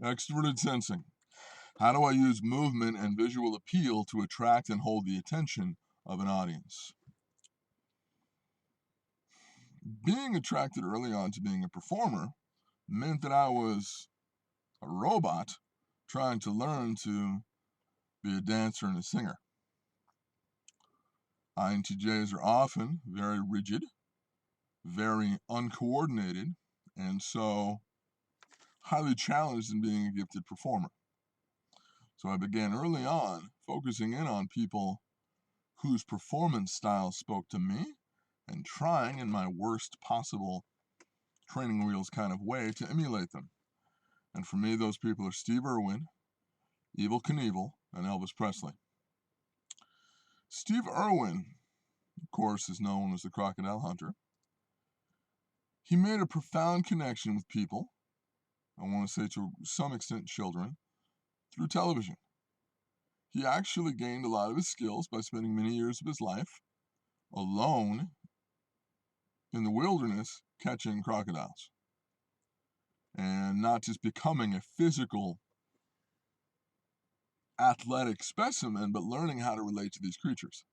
Extroverted sensing. How do I use movement and visual appeal to attract and hold the attention of an audience? Being attracted early on to being a performer meant that I was a robot trying to learn to be a dancer and a singer. INTJs are often very rigid, very uncoordinated, and so highly challenged in being a gifted performer. So I began early on focusing in on people whose performance style spoke to me and trying in my worst possible training wheels kind of way to emulate them. And for me, those people are Steve Irwin, EVEL Knievel, and Elvis Presley. Steve Irwin, of course, is known as the Crocodile Hunter. He made a profound connection with people, I want to say to some extent children, through television. He actually gained a lot of his skills by spending many years of his life alone in the wilderness catching crocodiles. And not just becoming a physical athletic specimen, but learning how to relate to these creatures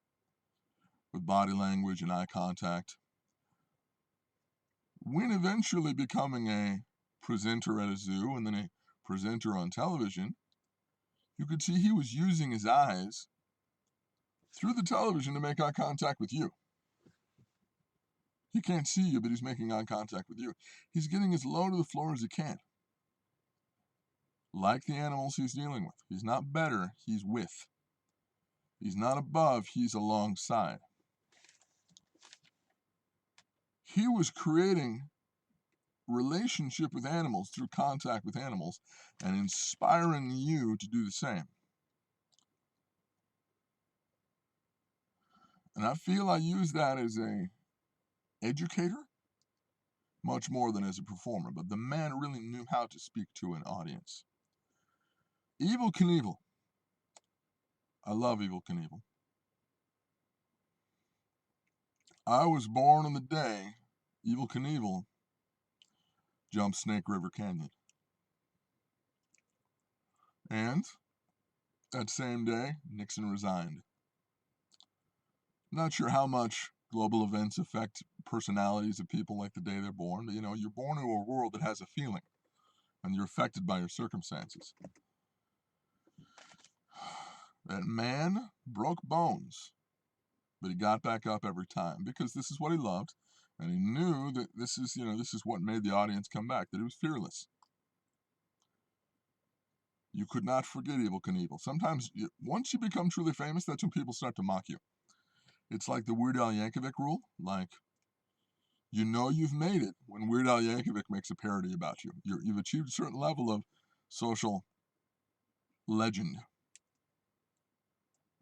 with body language and eye contact. When eventually becoming a presenter at a zoo and then a presenter on television, you could see he was using his eyes through the television to make eye contact with you. He can't see you, but he's making eye contact with you. He's getting as low to the floor as he can. Like the animals he's dealing with. He's not better, he's with. He's not above, he's alongside. He was creating relationship with animals through contact with animals and inspiring you to do the same. And I feel I use that as a educator much more than as a performer, but the man really knew how to speak to an audience. EVEL Knievel. I love EVEL Knievel. I was born on the day EVEL Knievel jumped Snake River Canyon. And that same day, Nixon resigned. Not sure how much global events affect personalities of people like the day they're born, but you're born into a world that has a feeling, and you're affected by your circumstances. That man broke bones, but he got back up every time because this is what he loved, and he knew that this is what made the audience come back, that he was fearless. You could not forget EVEL Knievel. Sometimes, once you become truly famous, that's when people start to mock you. It's like the Weird Al Yankovic rule, like, you've made it when Weird Al Yankovic makes a parody about you. You've achieved a certain level of social legend.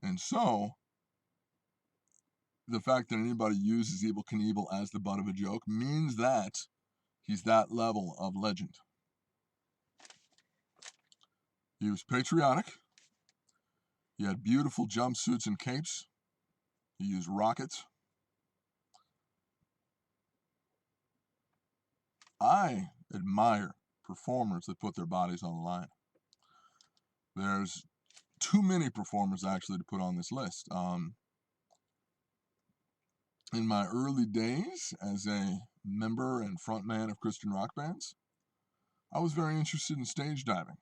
And so, the fact that anybody uses EVEL Knievel as the butt of a joke means that he's that level of legend. He was patriotic. He had beautiful jumpsuits and capes. He used rockets. I admire performers that put their bodies on the line. There's too many performers actually to put on this list. In my early days as a member and frontman of Christian rock bands, I was very interested in stage diving,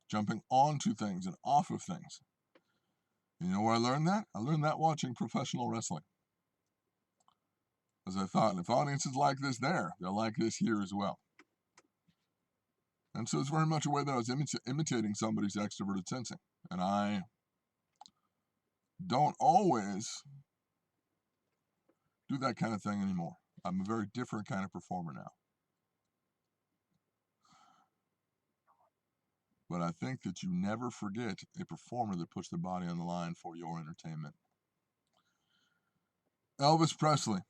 jumping onto things and off of things. You know where I learned that? I learned that watching professional wrestling. As I thought, if audiences like this there, they'll like this here as well. And so it's very much a way that I was imitating somebody's extroverted sensing. And I don't always do that kind of thing anymore. I'm a very different kind of performer now. But I think that you never forget a performer that puts their body on the line for your entertainment. Elvis Presley.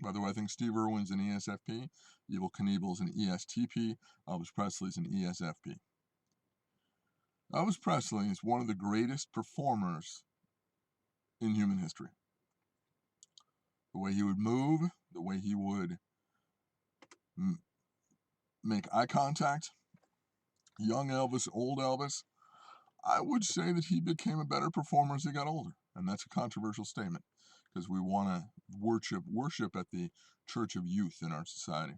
By the way, I think Steve Irwin's an ESFP, EVEL Knievel's an ESTP, Elvis Presley's an ESFP. Elvis Presley is one of the greatest performers in human history. The way he would move, the way he would make eye contact, young Elvis, old Elvis, I would say that he became a better performer as he got older. And that's a controversial statement because we want to worship at the church of youth in our society.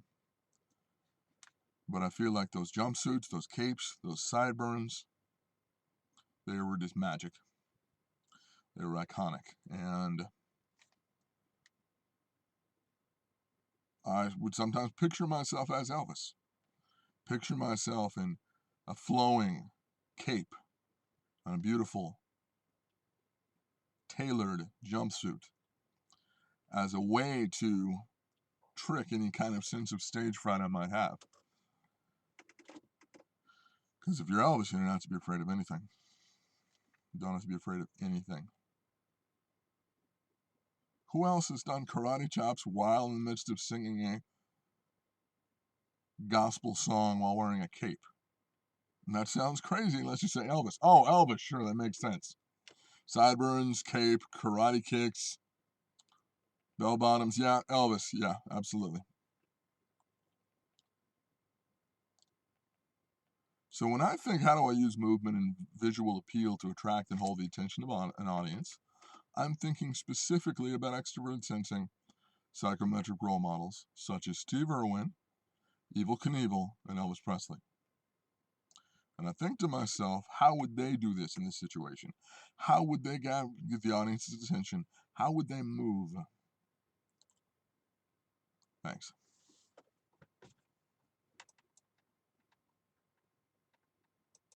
But I feel like those jumpsuits, those capes, those sideburns, they were just magic. They were iconic. And I would sometimes picture myself as Elvis. Picture myself in a flowing cape and a beautiful tailored jumpsuit as a way to trick any kind of sense of stage fright I might have. Because if you're Elvis, you don't have to be afraid of anything. You don't have to be afraid of anything. Who else has done karate chops while in the midst of singing a gospel song while wearing a cape? And that sounds crazy unless you say Elvis. Oh, Elvis, sure, that makes sense. Sideburns, cape, karate kicks, bell bottoms, yeah, Elvis, yeah, absolutely. So when I think, how do I use movement and visual appeal to attract and hold the attention of an audience, I'm thinking specifically about extroverted sensing psychometric role models such as Steve Irwin, EVEL Knievel, and Elvis Presley. And I think to myself, how would they do this in this situation? How would they get the audience's attention? How would they move? Thanks.